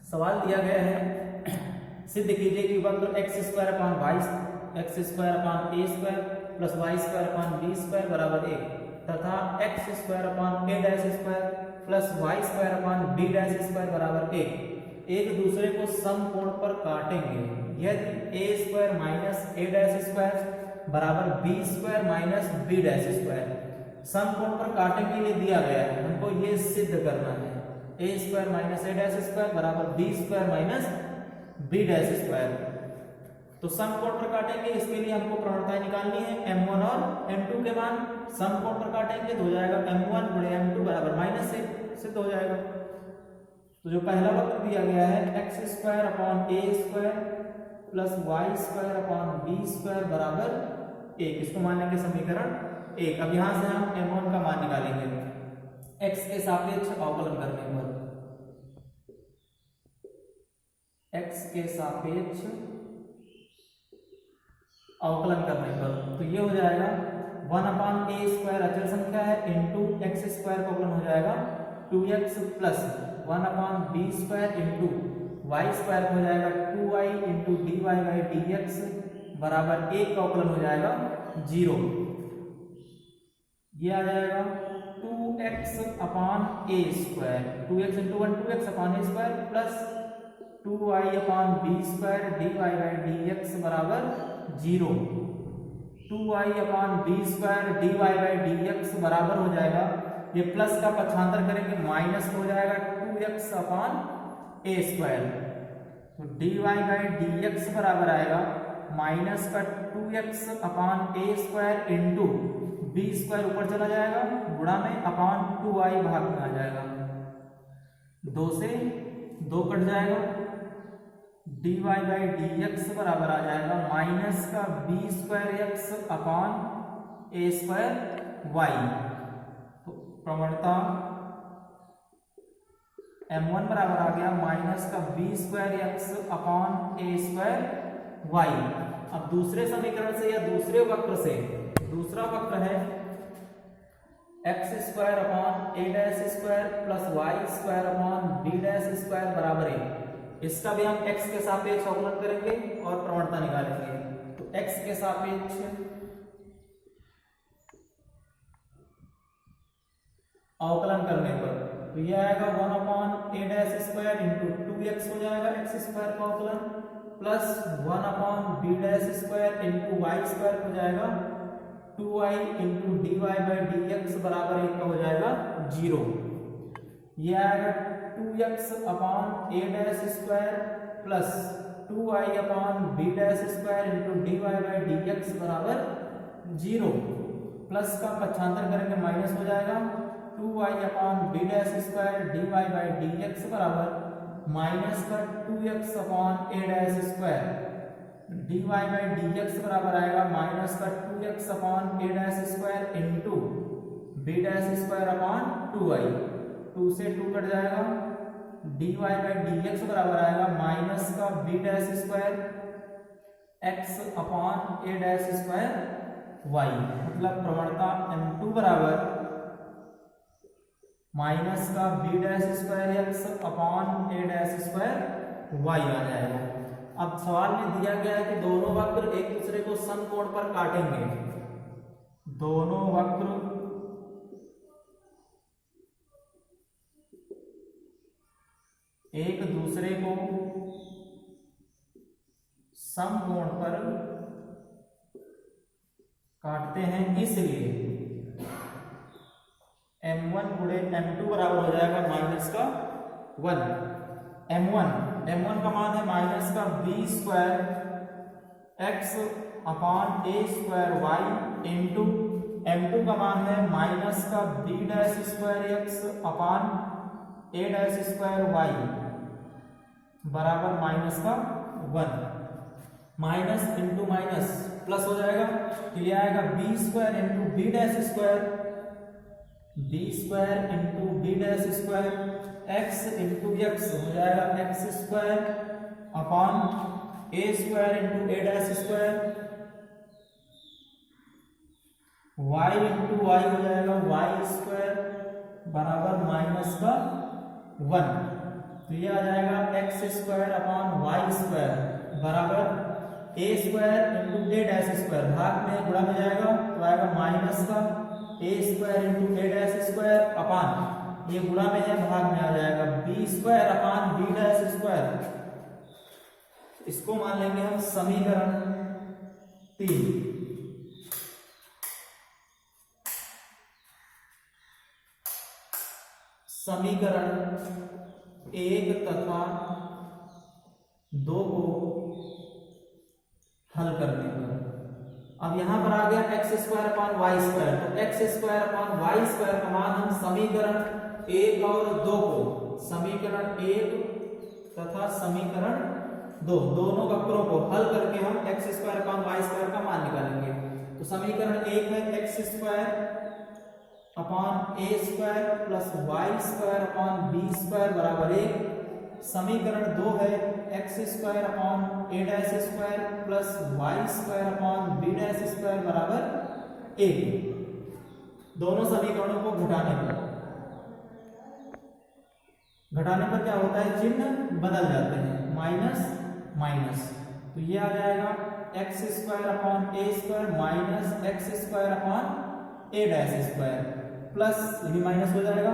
सवाल दिया गया है, सिद्ध कीजिए कि वक्र x² upon y x² upon a square plus y² upon b square बराबर 1 तथा x² upon a dash square plus y² upon b dash square बराबर 1 एक दूसरे को समकोण पर काटेंगे यदि a square minus a dash square बराबर b square minus b dash square. समकोण पर काटेंगे ये दिया गया है, हमको ये सिद्ध करना है a square minus a dash square बराबर b square minus b dash square. तो समकोण पर काटेंगे, इसके लिए हमको प्रवणताएं निकालनी है m1 और m2 के मान। समकोण पर काटेंगे तो हो जाएगा m1 गुणे m2 बराबर माइनस से सिद्ध हो जाएगा। तो जो पहला वक्र दिया गया है x² upon a square plus y² upon b square बराबर 1, इसको मान लेंगे समीकरण 1। अब यहां से हम m1 का मान निकालेंगे x के सापेक्ष अवकलन करने पर, x के सापेक्ष अवकलन करने पर तो ये हो जाएगा 1 अपान a स्क्वायर अचर संख्या है इंटू एक्स स्क्वायर का अवकलन हो जाएगा 2x plus 1 upon b square into Y square हो जाएगा 2y into dy by dx बराबर 1 का अवकलन हो जाएगा 0। ये आ जाएगा 2x upon a square 2x into 1 2x upon a square plus 2y upon b square dy by dx बराबर 0। 2y upon b square dy by dx बराबर हो जाएगा, ये प्लस का पक्षांतर करेंगे माइनस हो जाएगा 2x अपान a स्क्वायर। तो dy बाई dx बराबर आएगा माइनस का 2x upon a square into b square ऊपर चला जाएगा गुणा में अपान 2y भाग में आ जाएगा, 2 से 2 कट जाएगा, dy बाई dx बराबर आ जाएगा माइनस का b square x upon a square y। तो प्रवणता m1 बराबर आ गया माइनस का b square x upon a square y। अब दूसरे समीकरण से या दूसरे वक्र से, दूसरा वक्र है x² upon a dash square plus y square upon b dash square बराबर 1, इसका भी हम x के सापेक्ष अवकलन करेंगे और प्रवणता निकालेंगे। तो x के सापेक्ष अवकलन करने पर तो यह आएगा 1 अपान a dash square into 2x हो जाएगा x स्क्वायर का अवकलन plus 1 upon b dash square into y square हो जाएगा 2y into dy by dx बराबर 1 का हो जाएगा 0। यह आएगा 2x upon a dash square plus 2y upon b dash square into dy by dx बराबर 0। प्लस का पक्षांतर करेंगे माइनस हो जाएगा 2y upon b dash square dy by dx बराबर माइनस का 2x upon a dash square dy by dx बराबर आएगा माइनस का 2x upon a dash square into b dash square upon 2y, 2 से 2 कट जाएगा, dy by dx बराबर आएगा minus का b dash square x upon a dash square y। मतलब प्रवणता m2 बराबर माइनस का b dash square x upon a dash square y आ जाएगा। अब सवाल में दिया गया है कि दोनों वक्र एक दूसरे को समकोण पर काटेंगे, दोनों वक्र एक दूसरे को समकोण पर काटते हैं, इसलिए m1 गुणे m2 बराबर हो जाएगा माइनस का 1। m1 का मान है माइनस का b square x upon a square y into m2 का मान है माइनस का b dash square x upon a dash square y बराबर माइनस का 1। माइनस इंटू माइनस प्लस हो जाएगा, तो ये आएगा b square into b dash square b square into b dash square x into x हो जाएगा x square upon a square into a dash square y into y हो जाएगा y square बराबर माइनस का 1। तो ये आ जाएगा x square upon Y square बराबर A square into A dash square, भाग में गुणा में जाएगा तो आएगा माइनस का ए स्क्वायर इंटू ए डैश स्क्वायर अपॉन, ये गुणा में है भाग में आ जाएगा B square upon B dash square. इसको मान लेंगे हम समीकरण 3। समीकरण 1 तथा 2 को हल करने पर अब यहां पर आ गया x square upon Y square, तो x square upon Y square का मान हम समीकरण 1 और 2 को, समीकरण 1 तथा समीकरण 2 दोनों वक्रों को हल करके हम x square upon Y square का मान निकालेंगे। तो समीकरण 1 है x square upon a square plus y square upon B square बराबर 1। समीकरण 2 है x square upon a dash square plus y square upon B dash square बराबर 1। दोनों समीकरणों को घटाने पर क्या होता है, चिन्ह बदल जाते हैं, माइनस माइनस, तो ये आ जाएगा x square upon a square minus x square upon a dash square plus ये भी माइनस हो जाएगा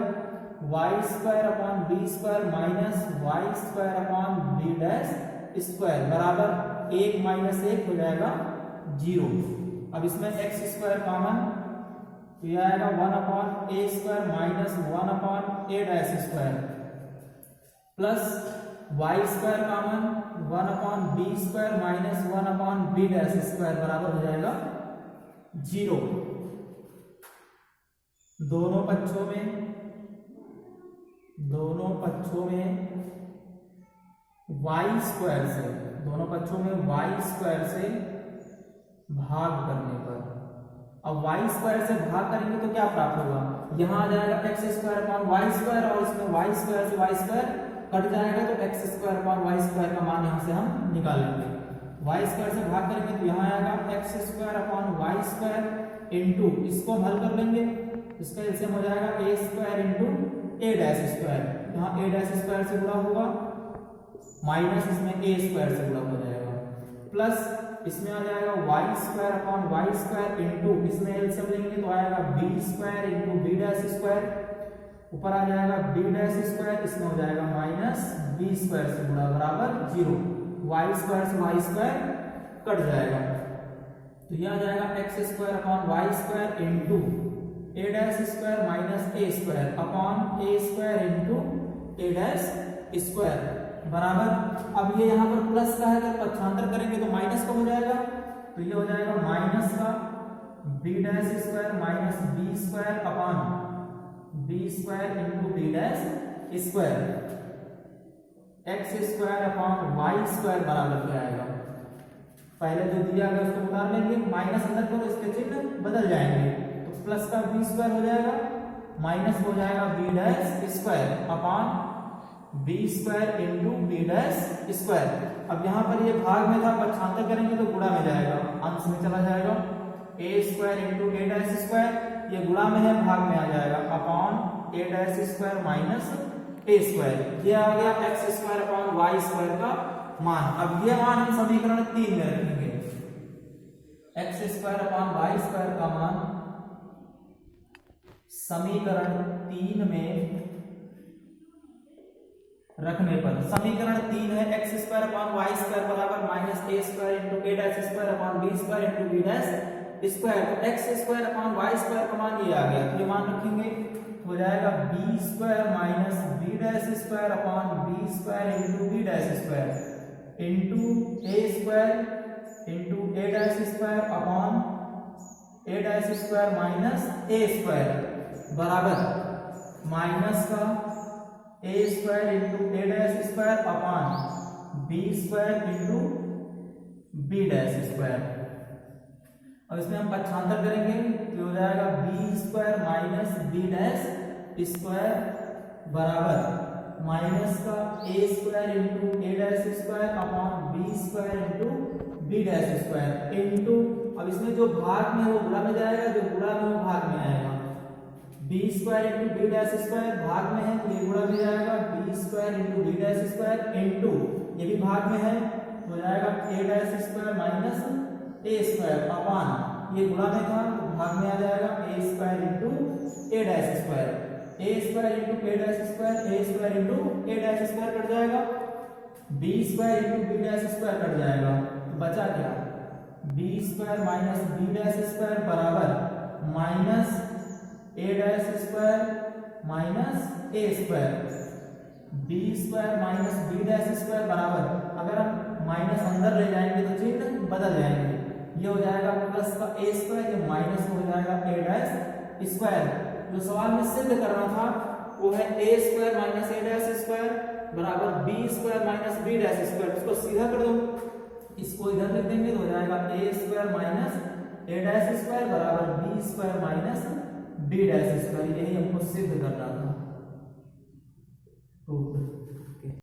Y square upon B square minus y square upon B dash square बराबर 1 माइनस 1 हो जाएगा 0। अब इसमें एक्स स्क्वायर कॉमन, तो ये आएगा 1 upon a square minus 1 upon a dash square plus y square common 1 upon B square minus 1 upon B dash square बराबर हो जाएगा 0। दोनों पक्षों में वाई स्क्वायर से, दोनों पक्षों में वाई स्क्वायर से भाग करने पर, अब वाई स्क्वायर से भाग करेंगे तो क्या प्राप्त होगा, यहां आ जाएगा x square upon Y square और इसमें वाई स्क्वायर से वाई स्क्वायर कट जाएगा तो x square upon Y square का मान यहां से हम निकालेंगे। वाई स्क्वायर से भाग करेंगे तो यहां आएगा X square upon Y square into, इसको हम हल कर लेंगे, इसका एलसीएम हो जाएगा ए स्क्वायर इंटू ए डैश स्क्वायर, यहाँ ए डैश स्क्वायर से गुणा होगा माइनस इसमें ए स्क्वायर से गुणा हो जाएगा प्लस इसमें आ जाएगा Y square upon Y square into, इसमें एलसीएम लेंगे तो आएगा B square into B dash square, ऊपर आ जाएगा बी डैश स्क्वायर, इसमें हो जाएगा माइनस बी स्क्वायर से गुणा बराबर 0। वाई स्क्वायर से वाई स्क्वायर कट जाएगा तो यह आ जाएगा x square upon Y square into A dash square minus a square upon a square into A dash square बराबर, अब ये यहाँ पर प्लस का है, अगर पक्षांतर करेंगे तो माइनस का हो जाएगा, तो ये हो जाएगा माइनस का B dash square minus B square upon B square into B dash square, X square upon Y square बराबर क्या आएगा, पहले जो दिया गया उसको उतार लेंगे, माइनस अंदर को तो इसके चिन्ह बदल जाएंगे, तो प्लस का बी स्क्वायर हो जाएगा माइनस हो जाएगा B dash square upon B square into B dash square. अब यहाँ पर ये भाग में था, पक्षांतर करेंगे तो गुणा में जाएगा, अंश में चला जाएगा, ए स्क्वायर इंटू ए डैश स्क्वायर, ये गुणा में है भाग में आ जाएगा upon a dash square minus a square, ये आ गया x square upon Y square का मान। अब ये मान हम समीकरण 3 में रखेंगे, x square upon Y square का मान समीकरण 3 में रखने पर, समीकरण 3 है x square upon Y square बराबर minus a square into A dash square upon B square into B dash square, तो x square upon Y square का मान ये आ गया, तो ये मान रखेंगे हो जाएगा B square minus b dash square upon B square into B dash square into a square into A dash square upon a dash square minus a square बराबर माइनस का ए स्क्वायर इंटू ए dash square upon B square into B dash square. अब इसमें हम पक्षांतर करेंगे तो हो जाएगा B square minus b dash square बराबर माइनस का ए स्क्वायर इंटू ए dash square upon B square into B dash square into, अब इसमें जो भाग में है वो गुणा में जाएगा, जो गुणा में वो भाग में आएगा, B square into B dash square भाग में है तो ये गुणा में जाएगा, B square square into B dash square into, ये भी भाग में है तो हो जाएगा a dash square minus a square upon, ये गुणा में था तो भाग में आ जाएगा ए square into A dash square, a square into A dash square, a square into A dash square cut जाएगा, B square into B dash square cut जाएगा, तो बचा क्या b square minus b dash square बराबर minus a dash square minus a square, b square minus b dash square बराबर, अगर हम minus अंदर ले जाएंगे तो चिन्ह बदल जाएंगे, ये हो जाएगा प्लस का ए स्क्वायर, ये माइनस हो जाएगा ए डैश स्क्वायर। जो सवाल में सिद्ध करना था वो है a square minus a dash square बराबर b square minus b dash square, इसको सीधा कर दो, इसको इधर लिख देंगे तो हो जाएगा ए square minus a dash square बराबर b square minus b dash square, यही हमको सिद्ध करना था।